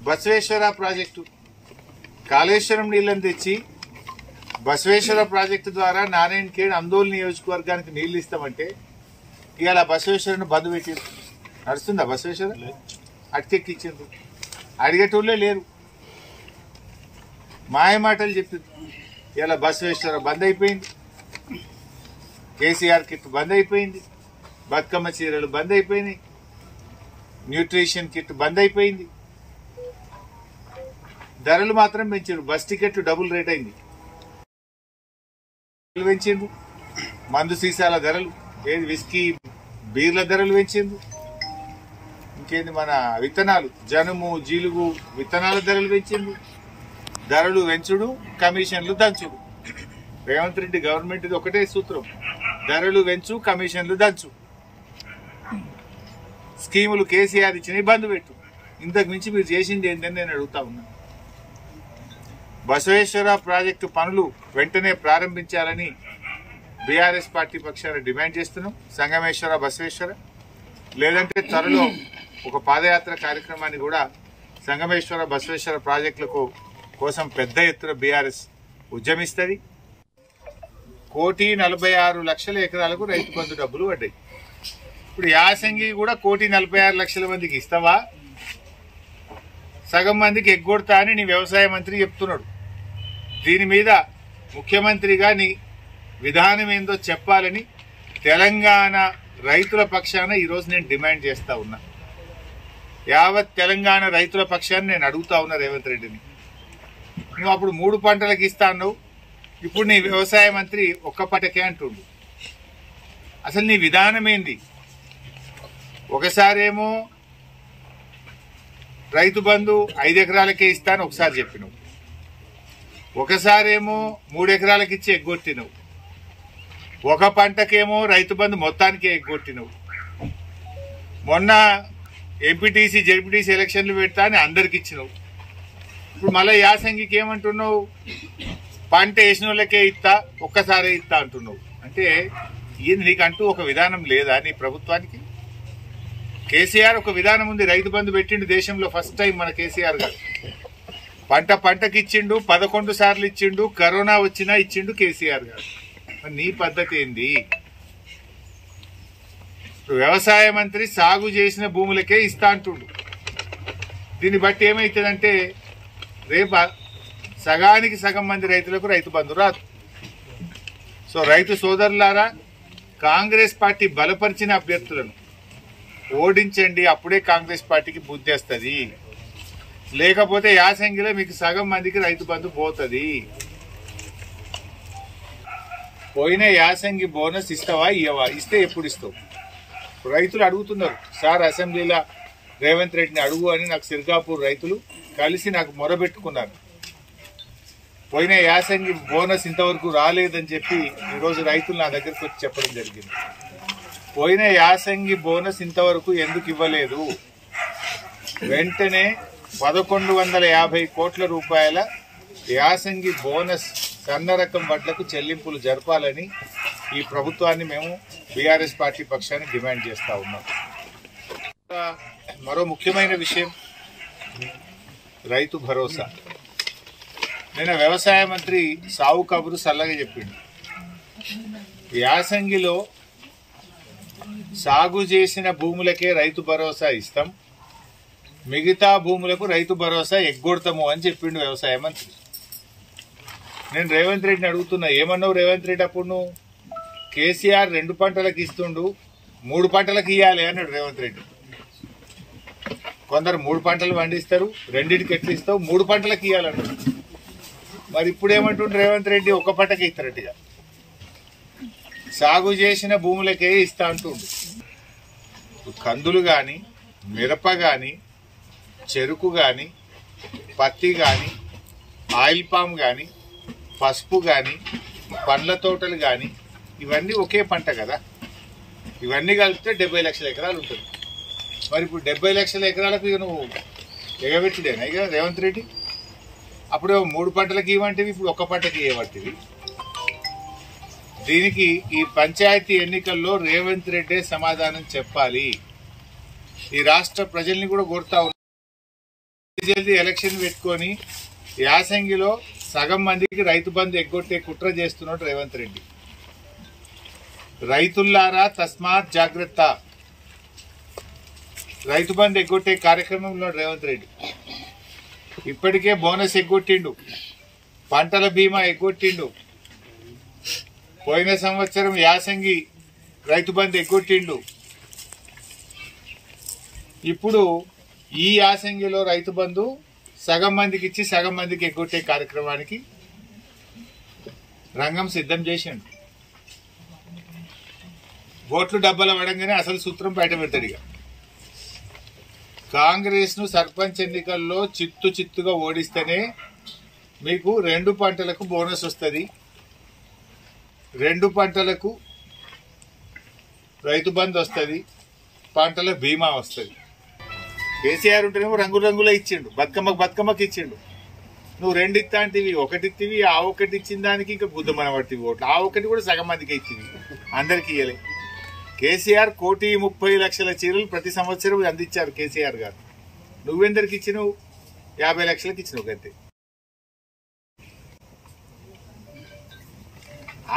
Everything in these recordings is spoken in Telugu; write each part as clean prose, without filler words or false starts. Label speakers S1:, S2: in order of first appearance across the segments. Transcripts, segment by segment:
S1: బసవేశ్వర ప్రాజెక్టు కాళేశ్వరం నీళ్ళని తెచ్చి బసవేశ్వర ప్రాజెక్టు ద్వారా నారాయణ ఖేడ్ అందోల్ నియోజకవర్గానికి నీళ్లు ఇస్తామంటే ఇవాళ బసవేశ్వరను బంద్ పెట్టారు. నడుస్తుందా బసవేశ్వర? అటకెక్కిచ్చిండ్రు. అడిగేటోళ్ళే లేరు. మాయమాటలు చెప్పింది. ఇలా బసవేశ్వర బంద్ అయిపోయింది, కేసీఆర్ కిట్ బంద్ అయిపోయింది, బతుకమ్మ చీరలు బంద్ అయిపోయినాయి, న్యూట్రిషన్ కిట్ బంద్ అయిపోయింది. ధరలు మాత్రం పెంచారు. బస్ టికెట్ డబుల్ రేట్ అయింది. పెంచిండ్రు. మందు సీసాల ధరలు, ఏది విస్కీ బీర్ల ధరలు పెంచిండ్రు. ఇంకేంది మన విత్తనాలు, జనుము జీలుగు విత్తనాల ధరలు పెంచిండ్రు. ధరలు పెంచుడు, కమిషన్లు దంచుడు. రేవంత్ రెడ్డి గవర్నమెంట్ ఇది ఒకటే సూత్రం, ధరలు పెంచు, కమిషన్లు దంచు. స్కీములు కేసీఆర్ ఇచ్చినవి బంద్ పెట్టు. ఇంతకు మించి మీరు చేసింది ఏంటని నేను అడుగుతా ఉన్నా. బసవేశ్వర ప్రాజెక్టు పనులు వెంటనే ప్రారంభించాలని బీఆర్ఎస్ పార్టీ పక్షాన డిమాండ్ చేస్తున్నాం. సంగమేశ్వర బసవేశ్వర లేదంటే త్వరలో ఒక పాదయాత్ర కార్యక్రమాన్ని కూడా సంగమేశ్వర బసవేశ్వర ప్రాజెక్టులకు కోసం పెద్ద ఎత్తున బీఆర్ఎస్ ఉద్యమిస్తుంది. 1,46,00,000 ఎకరాలకు రైతు బంధు డబ్బులు పడ్డాయి. ఇప్పుడు యాసంగి కూడా 1,46,00,000 మందికి ఇస్తావా? సగం మందికి ఎగ్గొడతా అని నీ వ్యవసాయ మంత్రి చెప్తున్నాడు. దీని మీద ముఖ్యమంత్రిగా నీ విధానం ఏందో చెప్పాలని తెలంగాణ రైతుల పక్షాన ఈరోజు నేను డిమాండ్ చేస్తా ఉన్నా. యావత్ తెలంగాణ రైతుల పక్షాన్ని నేను అడుగుతా ఉన్నా రేవంత్ రెడ్డిని. నువ్వు అప్పుడు 3 పంటలకు ఇస్తా అన్నావు, ఇప్పుడు నీ వ్యవసాయ మంత్రి ఒక్క పంటకే అంటుండు. అసలు నీ విధానం ఏంది? ఒకసారేమో రైతు బంధు 5 ఎకరాలకే ఇస్తాను ఒకసారి చెప్పినావు, ఒకసారేమో 3 ఎకరాలకి ఇచ్చి ఎగ్గొట్టినవు, ఒక పంటకేమో రైతు బంధు మొత్తానికే ఎగ్గొట్టినవు. మొన్న ఎంపీటీసీ జెడ్పీటీసీ ఎలక్షన్లు పెడతా అని అందరికి ఇచ్చినావు. ఇప్పుడు మళ్ళీ యాసంగికి ఏమంటున్నావు? పంట వేసిన వాళ్ళకే ఇస్తా, ఒక్కసారే ఇస్తా అంటున్నావు. అంటే ఇది నీకంటూ ఒక విధానం లేదా నీ ప్రభుత్వానికి? కేసీఆర్ ఒక విధానం ఉంది. రైతు బంధు పెట్టిండు దేశంలో ఫస్ట్ టైం మన కేసీఆర్ గారు. పంటకి ఇచ్చిండు, 11 సార్లు ఇచ్చిండు. కరోనా వచ్చినా ఇచ్చిండు కేసీఆర్ గారు. నీ పద్ధతి ఏంది? వ్యవసాయ మంత్రి సాగు చేసిన భూములకే ఇస్తా అంటుండు. దీన్ని బట్టి ఏమవుతుందంటే రేపు సగానికి సగం మంది రైతులకు రైతు బంధు రాదు. సో రైతు సోదరులారా, కాంగ్రెస్ పార్టీ బలపరిచిన అభ్యర్థులను ఓడించండి, అప్పుడే కాంగ్రెస్ పార్టీకి బుద్ధి వస్తుంది. లేకపోతే యాసంగిలో మీకు సగం మందికి రైతు బంధు పోతుంది. పోయిన యాసంగి బోనస్ ఇస్తావా ఇవ్వవా? ఇస్తే ఎప్పుడు ఇస్తావు? రైతులు అడుగుతున్నారు. సార్ అసెంబ్లీలో రేవంత్ రెడ్డిని అడుగు అని నాకు సిర్గాపూర్ రైతులు కలిసి నాకు మొరబెట్టుకున్నారు. పోయిన యాసంగి బోనస్ ఇంతవరకు రాలేదని చెప్పి ఈరోజు రైతులు నా దగ్గరకు వచ్చి చెప్పడం జరిగింది. పోయిన యాసంగి బోనస్ ఇంతవరకు ఎందుకు ఇవ్వలేదు? వెంటనే 1,150 కోట్ల రూపాయల యాసంగి బోనస్ సన్న రకం వడ్లకు చెల్లింపులు జరపాలని ఈ ప్రభుత్వాన్ని మేము బీఆర్ఎస్ పార్టీ పక్షాన్ని డిమాండ్ చేస్తా ఉన్నాం. మరో ముఖ్యమైన విషయం రైతు భరోసా. నిన్న వ్యవసాయ మంత్రి సావు కబురు సల్లగా చెప్పిండు. యాసంగిలో సాగు చేసిన భూములకే రైతు భరోసా ఇస్తాం, మిగతా భూములకు రైతు భరోసా ఎగ్గొడతాము అని చెప్పిండు వ్యవసాయ మంత్రి. నేను రేవంత్ రెడ్డిని అడుగుతున్నా, ఏమన్నావు రేవంత్ రెడ్డి? అప్పుడు నువ్వు కేసీఆర్ 2 పంటలకు ఇస్తుండు, 3 పంటలకు ఇవ్వాలి అన్నాడు రేవంత్ రెడ్డి. కొందరు 3 పంటలు పండిస్తారు, 2టికి ఎట్లు ఇస్తావు, 3 పంటలకు ఇవ్వాలన్నాడు. మరి ఇప్పుడు ఏమంటుండు రేవంత్ రెడ్డి? 1 పంటకి ఇస్తారట్టుగా, సాగు చేసిన భూములకే ఇస్తా అంటుండు. కందులు కానీ, మిరప కానీ, చెరుకు కానీ, పత్తి కానీ, ఆయిల్ పామ్ కానీ, పసుపు కానీ, పండ్ల తోటలు కానీ, ఇవన్నీ ఒకే పంట కదా. ఇవన్నీ కలిపితే 70 లక్షల ఎకరాలు ఉంటుంది. మరి ఇప్పుడు 70 లక్షల ఎకరాలకు ఇక నువ్వు ఎగబెట్టుడేనా ఇక రేవంత్ రెడ్డి? అప్పుడు 3 పంటలకు ఇవ్వంటివి, ఇప్పుడు 1 పంటకి ఇవ్వబట్టివి. దీనికి ఈ పంచాయతీ ఎన్నికల్లో రేవంత్ రెడ్డే సమాధానం చెప్పాలి. ఈ రాష్ట్ర ప్రజల్ని కూడా కోరుతా జల్దీ ఎలక్షన్ పెట్టుకొని యాసంగిలో సగం మందికి రైతు బంధు ఎగ్గొట్టే కుట్ర చేస్తున్నాడు రేవంత్ రెడ్డి. రైతుల్లారా తస్మాత్ జాగ్రత్త. రైతు బంధు ఎగ్గొట్టే కార్యక్రమంలో రేవంత్ రెడ్డి ఇప్పటికే బోనస్ ఎగ్గొట్టిండు, పంటల బీమా ఎగ్గొట్టిండు, పోయిన సంవత్సరం యాసంగి రైతు బంధు ఎగ్గొట్టిండు. ఇప్పుడు ఈ యాసంగిలో రైతు బంధు సగం మందికి ఇచ్చి సగం మందికి ఎగ్గొట్టే కార్యక్రమానికి రంగం సిద్ధం చేసిండు. ఓట్లు డబ్బల పడంగానే అసలు సూత్రం బయట పెడతాడు. ఇక కాంగ్రెస్ ను సర్పంచ్ ఎన్నికల్లో చిత్తుగా ఓడిస్తేనే మీకు 2 పంటలకు బోనస్ వస్తుంది, 2 పంటలకు రైతు బంధు వస్తుంది, పంటల బీమా వస్తుంది. కేసీఆర్ ఉంటేనేమో రంగురంగులో ఇచ్చిండు, బతుకమ్మకి ఇచ్చిండు. నువ్వు 2 ఇస్తాంటివి, 1 ఇత్తివి, ఆ 1 ఇచ్చిన దానికి ఇంకా బుద్ధమన పడుతుంది ఓట్లు. ఆ 1 కూడా సగం మందికి ఇచ్చింది, అందరికి ఇయ్యలే. కేసీఆర్ 1,30,00,000 చీరలు ప్రతి సంవత్సరం అందించారు కేసీఆర్ గారు. నువ్వెందరికి ఇచ్చినావు? 50 లక్షలకు ఇచ్చినావు అంతే.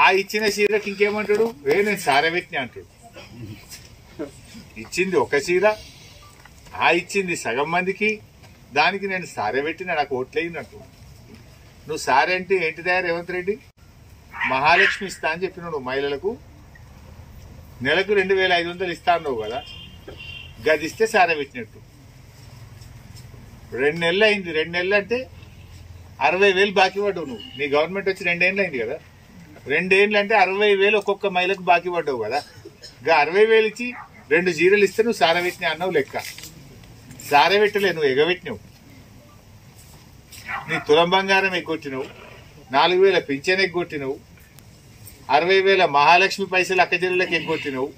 S1: ఆ ఇచ్చిన చీరకి ఇంకేమంటాడు? నేను సారవెట్టిన అంటాడు. ఇచ్చింది 1 చీర, ఆ ఇచ్చింది సగం మందికి, దానికి నేను సారవెట్టిన నాకు ఓట్లేయినట్టు. నువ్వు సారే అంటే ఏంటిదా రేవంత్ రెడ్డి? మహాలక్ష్మి ఇస్తా అని చెప్పినావు నువ్వు మహిళలకు. నెలకు 2,500 ఇస్తా అన్నావు కదా, గది ఇస్తే సారా పెట్టినట్టు. 2 నెలలు అయింది. 2 నెలలు అంటే 60,000 బాకీ పడ్డావు నువ్వు. నీ గవర్నమెంట్ వచ్చి 2 ఏళ్ళు అయింది కదా. 2 ఏళ్ళు అంటే 60,000 ఒక్కొక్క మహిళకు బాకీ పడ్డావు కదా. 60,000 ఇచ్చి 2 చీరలు ఇస్తే నువ్వు సారా పెట్టినా అన్నావు లెక్క. సారా పెట్టలే, నువ్వు ఎగబెట్టినావు. నీ తులం బంగారం ఎగ్గొట్టినావు, 4,000 పింఛన్ ఎగ్గొట్టినావు, 60,000 మహాలక్ష్మి పైసలు అక్కచెల్లెలకు ఎగ్గొట్టినావు.